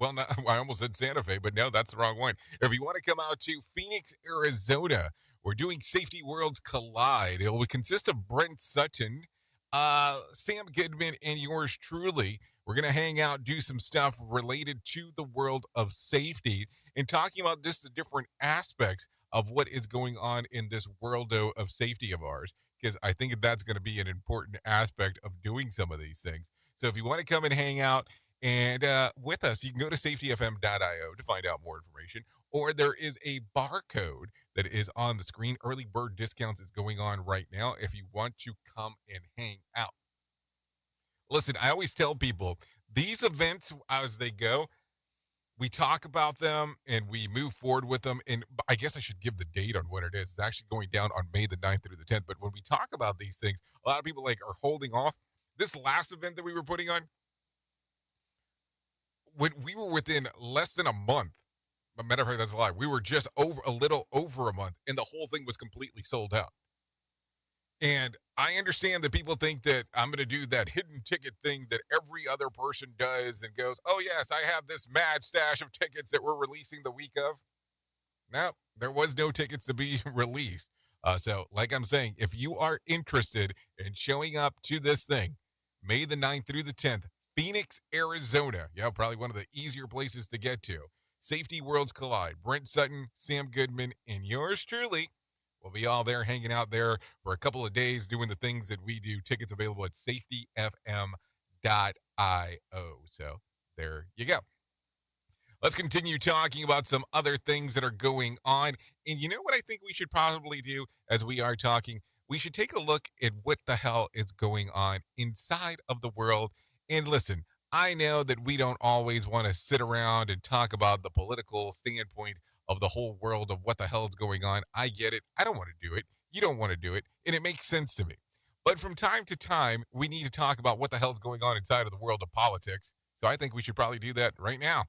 I almost said Santa Fe, but no, that's the wrong one. If you want to come out to Phoenix, Arizona, we're doing Safety Worlds Collide. It will consist of Brent Sutton, Sam Goodman, and yours truly. We're going to hang out, do some stuff related to the world of safety, and talking about just the different aspects of what is going on in this world of safety of ours, because I think that's going to be an important aspect of doing some of these things. So if you want to come and hang out and with us, you can go to safetyfm.io to find out more information, or there is a barcode that is on the screen. Early bird discounts is going on right now if you want to come and hang out. Listen, I always tell people these events, as they go, we talk about them and we move forward with them. And I guess I should give the date on what it is. It's actually going down on May the 9th through the 10th. But when we talk about these things, a lot of people are holding off. This last event that we were putting on, when we were within less than a month, a matter of fact, that's a lie. We were just a little over a month, and the whole thing was completely sold out. And I understand that people think that I'm going to do that hidden ticket thing that every other person does and goes, oh, yes, I have this mad stash of tickets that we're releasing the week of. No, there was no tickets to be released. So like I'm saying, if you are interested in showing up to this thing, May the 9th through the 10th, Phoenix, Arizona. Yeah, probably one of the easier places to get to. Safety Worlds Collide. Brent Sutton, Sam Goodman, and yours truly will be all there hanging out there for a couple of days doing the things that we do. Tickets available at safetyfm.io. So there you go. Let's continue talking about some other things that are going on. And you know what I think we should probably do as we are talking? We should take a look at what the hell is going on inside of the world. And listen, I know that we don't always want to sit around and talk about the political standpoint of the whole world of what the hell is going on. I get it. I don't want to do it. You don't want to do it. And it makes sense to me. But from time to time, we need to talk about what the hell is going on inside of the world of politics. So I think we should probably do that right now.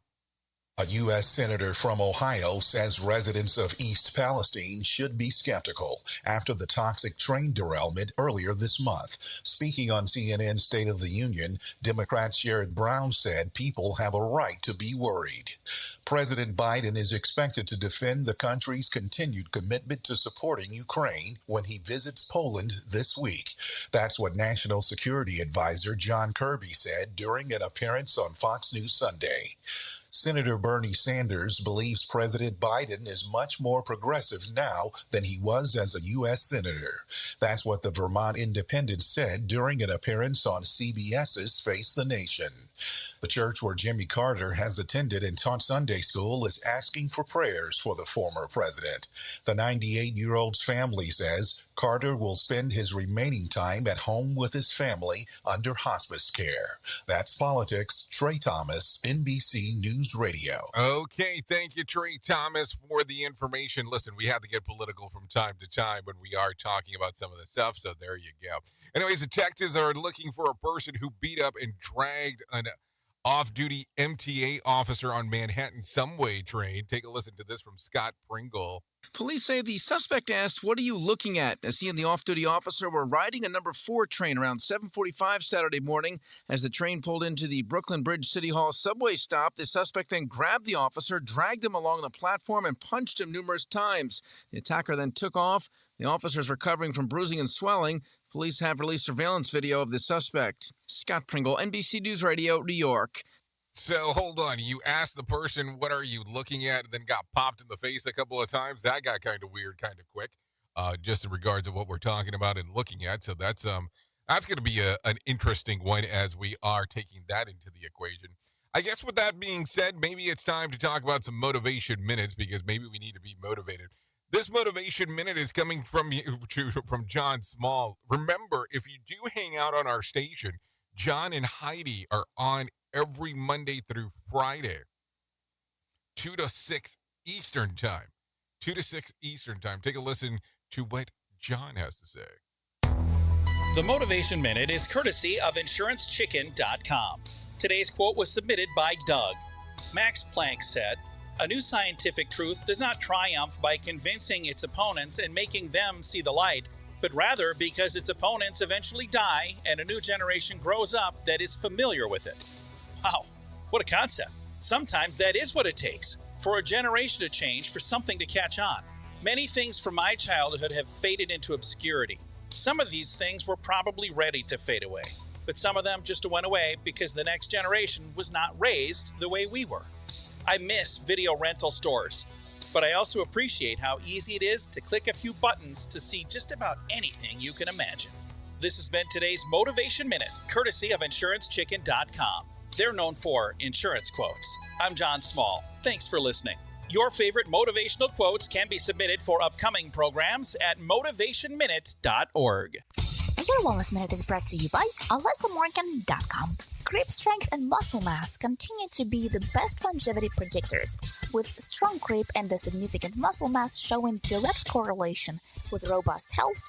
A U.S. Senator from Ohio says residents of East Palestine should be skeptical after the toxic train derailment earlier this month. Speaking on CNN's State of the Union, Democrat Sherrod Brown said people have a right to be worried. President Biden is expected to defend the country's continued commitment to supporting Ukraine when he visits Poland this week. That's what National Security Advisor John Kirby said during an appearance on Fox News Sunday. Senator Bernie Sanders believes President Biden is much more progressive now than he was as a U.S. Senator. That's what the Vermont Independent said during an appearance on CBS's Face the Nation. The church where Jimmy Carter has attended and taught Sunday school is asking for prayers for the former president. The 98-year-old's family says Carter will spend his remaining time at home with his family under hospice care. That's Politics. Trey Thomas, NBC News Radio. Okay, thank you, Trey Thomas, for the information. Listen, we have to get political from time to time when we are talking about some of this stuff, so there you go. Anyways, the detectives are looking for a person who beat up and dragged an off-duty MTA officer on Manhattan subway train. Take a listen to this from Scott Pringle. Police say the suspect asked, "What are you looking at?" as he and the off-duty officer were riding a number 4 train around 7:45 Saturday morning. As the train pulled into the Brooklyn Bridge City Hall subway stop, the suspect then grabbed the officer, dragged him along the platform, and punched him numerous times. The attacker then took off. The officer is recovering from bruising and swelling. Police have released surveillance video of the suspect. Scott Pringle, NBC News Radio, New York. So hold on, you asked the person, what are you looking at, and then got popped in the face a couple of times. That got kind of weird, kind of quick, just in regards to what we're talking about and looking at. So that's going to be an interesting one as we are taking that into the equation. I guess with that being said, maybe it's time to talk about some motivation minutes, because maybe we need to be motivated. This motivation minute is coming from John Small. Remember, if you do hang out on our station, John and Heidi are on every Monday through Friday, 2 to 6 Eastern time. 2 to 6 Eastern time. Take a listen to what John has to say. The Motivation Minute is courtesy of InsuranceChicken.com. Today's quote was submitted by Doug. Max Planck said, "A new scientific truth does not triumph by convincing its opponents and making them see the light, but rather because its opponents eventually die and a new generation grows up that is familiar with it." Wow, what a concept. Sometimes that is what it takes, for a generation to change, for something to catch on. Many things from my childhood have faded into obscurity. Some of these things were probably ready to fade away, but some of them just went away because the next generation was not raised the way we were. I miss video rental stores, but I also appreciate how easy it is to click a few buttons to see just about anything you can imagine. This has been today's Motivation Minute, courtesy of InsuranceChicken.com. They're known for insurance quotes. I'm John Small. Thanks for listening. Your favorite motivational quotes can be submitted for upcoming programs at motivationminute.org. Your Wellness Minute is brought to you by alessamorgan.com. Grip strength and muscle mass continue to be the best longevity predictors, with strong grip and the significant muscle mass showing direct correlation with robust health,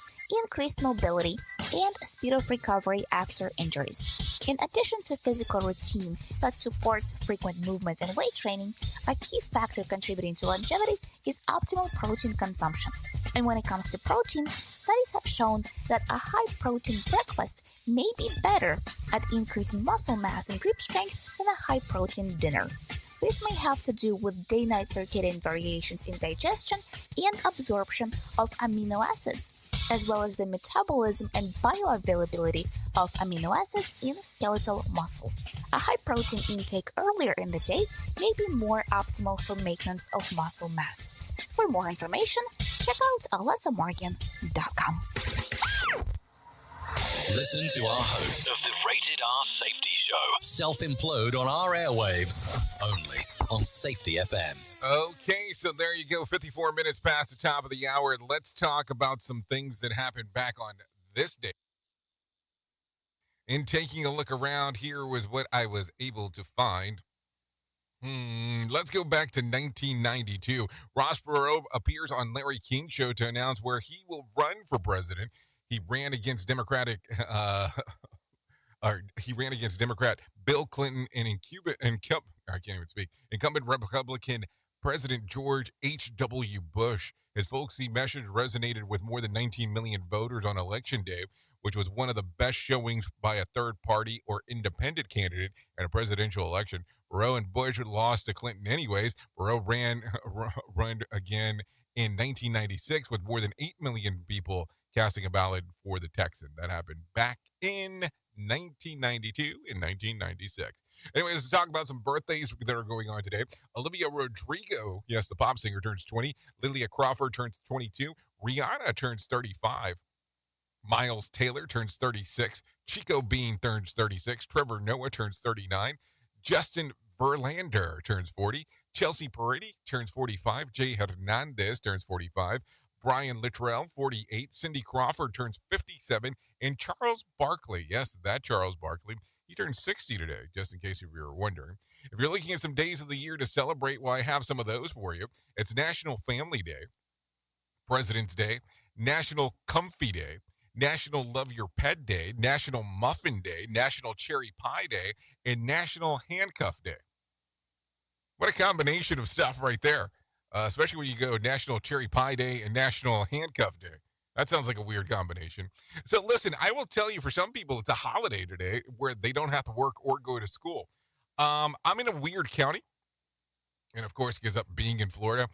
increased mobility, and speed of recovery after injuries. In addition to physical routine that supports frequent movement and weight training, a key factor contributing to longevity is optimal protein consumption. And when it comes to protein, studies have shown that a high-protein breakfast may be better at increasing muscle mass and grip strength than a high-protein dinner. This may have to do with day-night circadian variations in digestion and absorption of amino acids, as well as the metabolism and bioavailability of amino acids in skeletal muscle. A high-protein intake earlier in the day may be more optimal for maintenance of muscle mass. For more information, check out alessamorgan.com. Listen to our host of the Rated R Safety Show. Show. Self-implode on our airwaves, only on Safety FM. Okay, so there you go. 54 minutes past the top of the hour. Let's talk about some things that happened back on this day. In taking a look around, here was what I was able to find. Let's go back to 1992. Ross Perot appears on Larry King's show to announce where he will run for president. He ran against Democrat Bill Clinton and incumbent Republican President George H.W. Bush. His folksy message resonated with more than 19 million voters on Election Day, which was one of the best showings by a third party or independent candidate in a presidential election. Perot and Bush lost to Clinton anyways. Perot ran again in 1996 with more than 8 million people casting a ballot for the Texan. That happened back in 1992 and 1996. Anyways, let's talk about some birthdays that are going on today. Olivia Rodrigo, yes, the pop singer, turns 20. Lilia Crawford turns 22. Rihanna turns 35. Miles Taylor turns 36. Chico Bean turns 36. Trevor Noah turns 39. Justin Verlander turns 40. Chelsea Peretti turns 45. Jay Hernandez turns 45. Brian Littrell, 48. Cindy Crawford turns 57. And Charles Barkley, yes, that Charles Barkley, he turns 60 today, just in case if you were wondering. If you're looking at some days of the year to celebrate, well, I have some of those for you. It's National Family Day, President's Day, National Comfy Day, National Love Your Pet Day, National Muffin Day, National Cherry Pie Day, and National Handcuff Day. What a combination of stuff right there, especially when you go National Cherry Pie Day and National Handcuff Day. That sounds like a weird combination. So listen, I will tell you, for some people, it's a holiday today where they don't have to work or go to school. I'm in a weird county, and of course, because of being in Florida,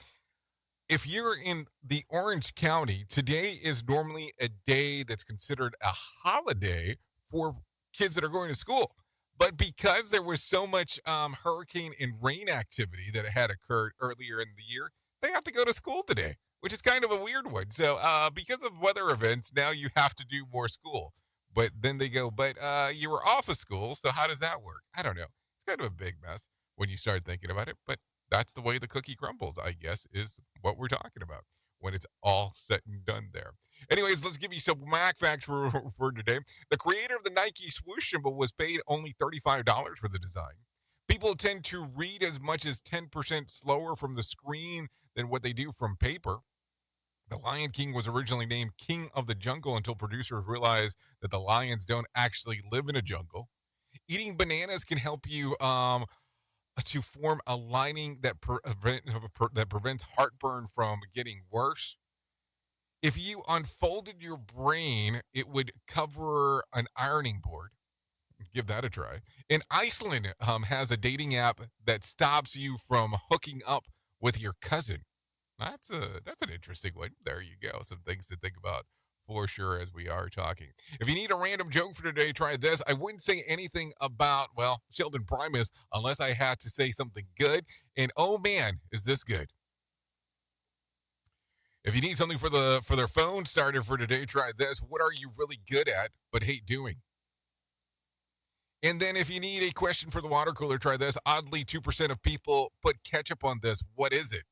if you're in the Orange County, today is normally a day that's considered a holiday for kids that are going to school. But because there was so much hurricane and rain activity that had occurred earlier in the year, they have to go to school today, which is kind of a weird one. So because of weather events, now you have to do more school. But then they go, but you were off of school, so how does that work? I don't know. It's kind of a big mess when you start thinking about it, but that's the way the cookie crumbles, I guess, is what we're talking about when it's all said and done there. Anyways, let's give you some whack facts for today. The creator of the Nike swoosh symbol was paid only $35 for the design. People tend to read as much as 10% slower from the screen than what they do from paper. The Lion King was originally named King of the Jungle until producers realized that the lions don't actually live in a jungle. Eating bananas can help you to form a lining that prevents heartburn from getting worse. If you unfolded your brain, it would cover an ironing board. Give that a try. And Iceland has a dating app that stops you from hooking up with your cousin. That's an interesting one. There you go. Some things to think about for sure as we are talking. If you need a random joke for today, try this. I wouldn't say anything about, well, Sheldon Primus unless I had to say something good. And oh man, is this good. If you need something for their phone starter for today, try this. What are you really good at but hate doing? And then if you need a question for the water cooler, try this. Oddly, 2% of people put ketchup on this. What is it?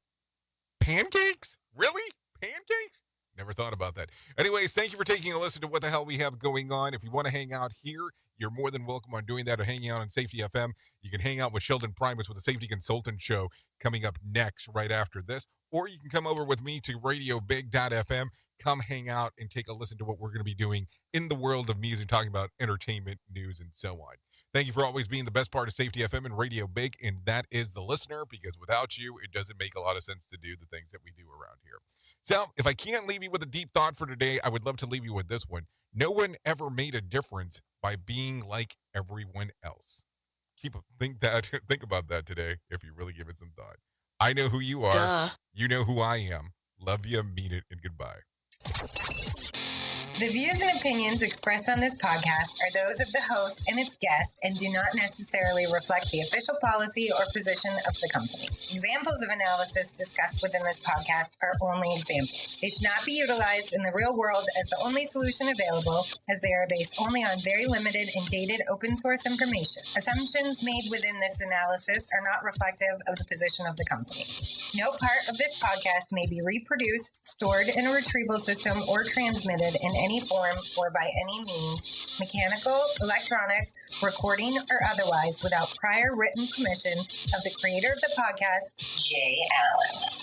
Pancakes? Really? Pancakes? Never thought about that. Anyways, thank you for taking a listen to what the hell we have going on. If you want to hang out here, you're more than welcome on doing that or hanging out on Safety FM. You can hang out with Sheldon Primus with the Safety Consultant Show coming up next right after this. Or you can come over with me to radiobig.fm. Come hang out and take a listen to what we're going to be doing in the world of music, talking about entertainment, news, and so on. Thank you for always being the best part of Safety FM and Radio Big, and that is the listener, because without you, it doesn't make a lot of sense to do the things that we do around here. So if I can't leave you with a deep thought for today, I would love to leave you with this one. No one ever made a difference by being like everyone else. Think about that today if you really give it some thought. I know who you are. Duh. You know who I am. Love you, mean it, and goodbye. The views and opinions expressed on this podcast are those of the host and its guest and do not necessarily reflect the official policy or position of the company. Examples of analysis discussed within this podcast are only examples. They should not be utilized in the real world as the only solution available, as they are based only on very limited and dated open source information. Assumptions made within this analysis are not reflective of the position of the company. No part of this podcast may be reproduced, stored in a retrieval system, or transmitted in any form or by any means, mechanical, electronic, recording, or otherwise, without prior written permission of the creator of the podcast, Jay Allen.